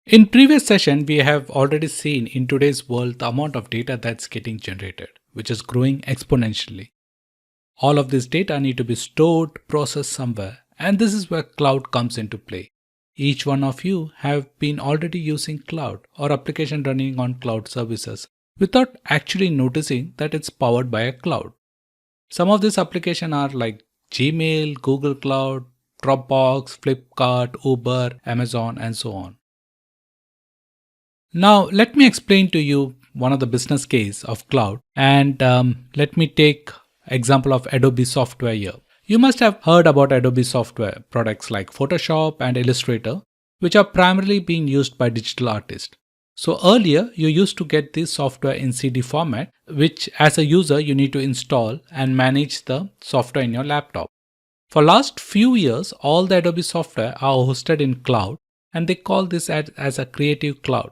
In previous session, we have already seen in today's world the amount of data that's getting generated, which is growing exponentially. All of this data need to be stored, processed somewhere, and this is where cloud comes into play. Each one of you have been already using cloud or application running on cloud services without actually noticing that it's powered by a cloud. Some of these applications are like Gmail, Google Cloud, Dropbox, Flipkart, Uber, Amazon, and so on. Now, let me explain to you one of the business case of cloud, and let me take example of Adobe software here. You must have heard about Adobe software products like Photoshop and Illustrator, which are primarily being used by digital artists. So earlier, you used to get this software in CD format, which as a user you need to install and manage the software in your laptop. For last few years, all the Adobe software are hosted in cloud, and they call this as a creative cloud,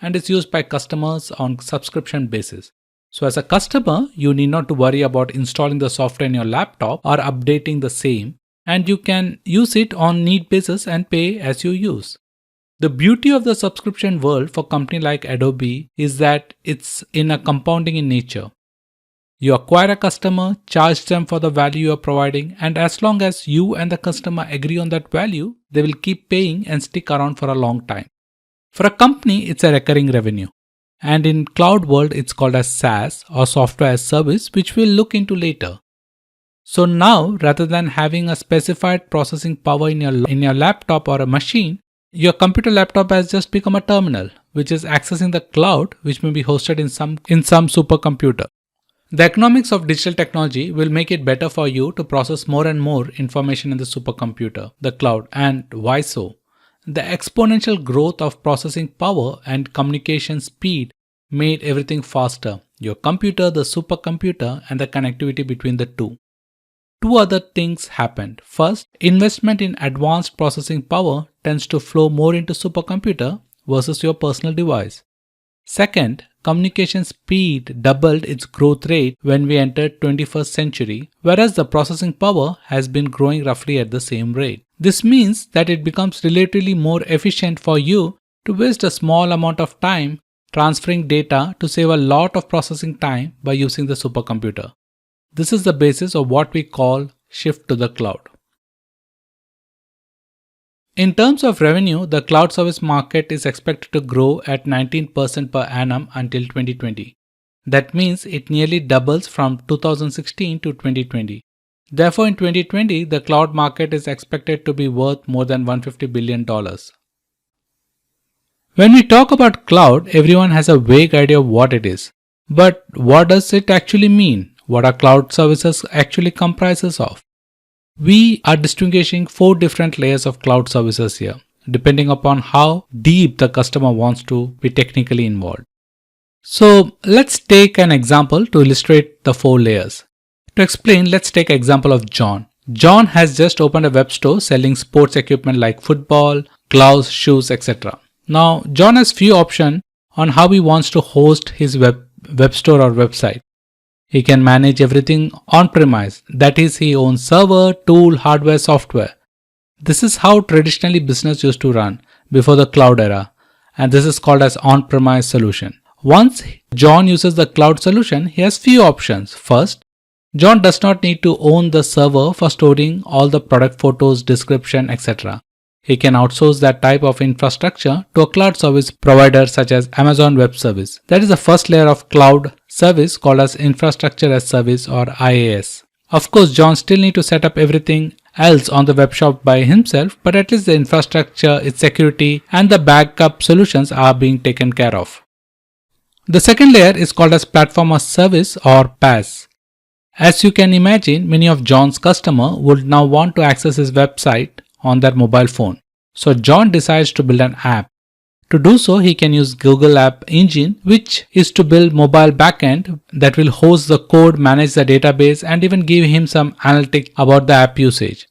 and is used by customers on subscription basis. So as a customer, you need not to worry about installing the software in your laptop or updating the same, and you can use it on need basis and pay as you use. The beauty of the subscription world for a company like Adobe is that it's in a compounding in nature. You acquire a customer, charge them for the value you are providing, and as long as you and the customer agree on that value, they will keep paying and stick around for a long time. For a company, it's a recurring revenue. And in cloud world, it's called as SaaS or software as service, which we'll look into later. So now, rather than having a specified processing power in your laptop or a machine, your computer laptop has just become a terminal, which is accessing the cloud, which may be hosted in some supercomputer. The economics of digital technology will make it better for you to process more and more information in the supercomputer, the cloud. And why so? The exponential growth of processing power and communication speed made everything faster. Your computer, the supercomputer, and the connectivity between the two. Two other things happened. First, investment in advanced processing power tends to flow more into supercomputer versus your personal device. Second, communication speed doubled its growth rate when we entered 21st century, whereas the processing power has been growing roughly at the same rate. This means that it becomes relatively more efficient for you to waste a small amount of time transferring data to save a lot of processing time by using the supercomputer. This is the basis of what we call shift to the cloud. In terms of revenue, the cloud service market is expected to grow at 19% per annum until 2020. That means it nearly doubles from 2016 to 2020. Therefore, in 2020, the cloud market is expected to be worth more than $150 billion. When we talk about cloud, everyone has a vague idea of what it is. But what does it actually mean? What are cloud services actually comprises of? We are distinguishing 4 different layers of cloud services here, depending upon how deep the customer wants to be technically involved. So let's take an example to illustrate the 4 layers. To explain, let's take an example of John. John has just opened a web store selling sports equipment like football, gloves, shoes, etc. Now, John has few options on how he wants to host his web store or website. He can manage everything on-premise, that is, he owns server, tool, hardware, software. This is how traditionally business used to run before the cloud era, and this is called as on-premise solution. Once John uses the cloud solution, he has few options. First, John does not need to own the server for storing all the product photos, description, etc. He can outsource that type of infrastructure to a cloud service provider such as Amazon Web Service. That is the first layer of cloud service called as Infrastructure as Service or IaaS. Of course, John still needs to set up everything else on the web shop by himself, but at least the infrastructure, its security, and the backup solutions are being taken care of. The second layer is called as Platform as Service or PaaS. As you can imagine, many of John's customers would now want to access his website on their mobile phone. So John decides to build an app. To do so, he can use Google App Engine, which is to build mobile backend that will host the code, manage the database, and even give him some analytics about the app usage.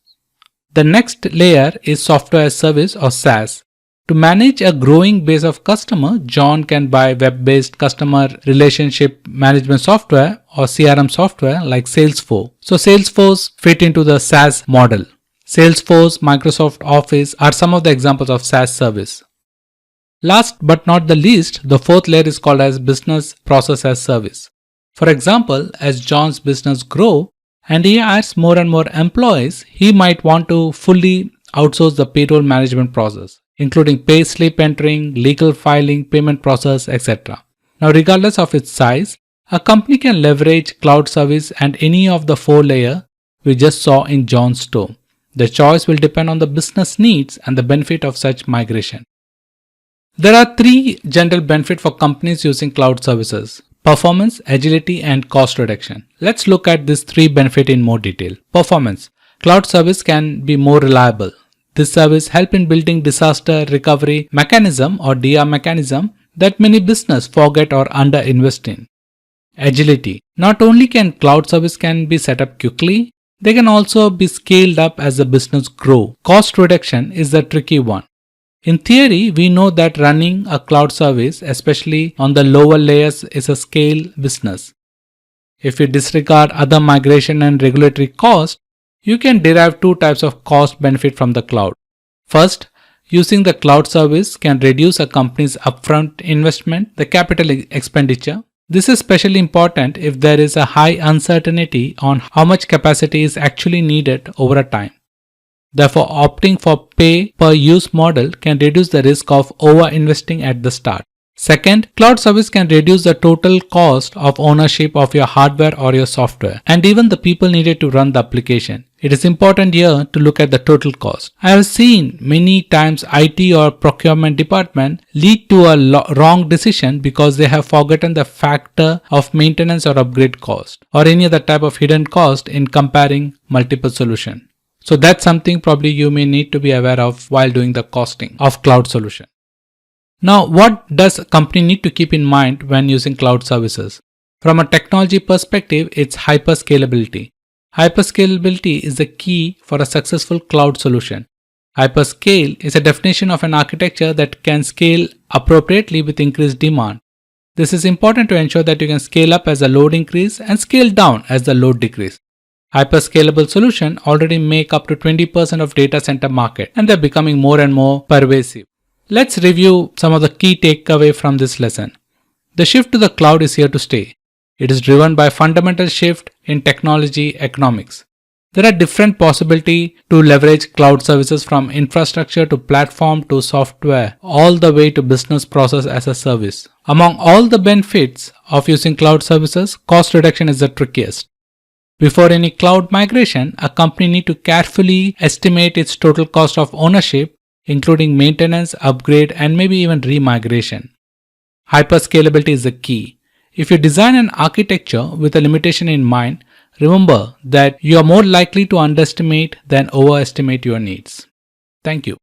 The next layer is Software as Service or SaaS. To manage a growing base of customers, John can buy web-based customer relationship management software or CRM software like Salesforce. So Salesforce fit into the SaaS model. Salesforce, Microsoft Office are some of the examples of SaaS service. Last but not the least, the fourth layer is called as business process as service. For example, as John's business grows and he adds more and more employees, he might want to fully outsource the payroll management process, including pay slip entering, legal filing, payment process, etc. Now, regardless of its size, a company can leverage cloud service and any of the four layers we just saw in John's store. The choice will depend on the business needs and the benefit of such migration. There are three general benefits for companies using cloud services: performance, agility, and cost reduction. Let's look at these three benefits in more detail. Performance. Cloud service can be more reliable. This service helps in building disaster recovery mechanism or DR mechanism that many businesses forget or underinvest in. Agility. Not only can cloud service can be set up quickly, they can also be scaled up as the business grow. Cost reduction is the tricky one. In theory, we know that running a cloud service, especially on the lower layers, is a scale business. If you disregard other migration and regulatory costs, you can derive two types of cost benefit from the cloud. First, using the cloud service can reduce a company's upfront investment, the capital expenditure. This is especially important if there is a high uncertainty on how much capacity is actually needed over a time. Therefore, opting for pay-per-use model can reduce the risk of over-investing at the start. Second, cloud service can reduce the total cost of ownership of your hardware or your software, and even the people needed to run the application. It is important here to look at the total cost. I have seen many times IT or procurement department lead to a wrong decision because they have forgotten the factor of maintenance or upgrade cost or any other type of hidden cost in comparing multiple solutions. So that's something probably you may need to be aware of while doing the costing of cloud solution. Now, what does a company need to keep in mind when using cloud services? From a technology perspective, it's hyperscalability. Hyperscalability is the key for a successful cloud solution. Hyperscale is a definition of an architecture that can scale appropriately with increased demand. This is important to ensure that you can scale up as the load increase and scale down as the load decrease. Hyperscalable solutions already make up to 20% of data center market, and they're becoming more and more pervasive. Let's review some of the key takeaways from this lesson. The shift to the cloud is here to stay. It is driven by a fundamental shift in technology economics. There are different possibilities to leverage cloud services, from infrastructure to platform to software, all the way to business process as a service. Among all the benefits of using cloud services, cost reduction is the trickiest. Before any cloud migration, a company needs to carefully estimate its total cost of ownership, including maintenance, upgrade, and maybe even remigration. Hyperscalability is the key. If you design an architecture with a limitation in mind, remember that you are more likely to underestimate than overestimate your needs. Thank you.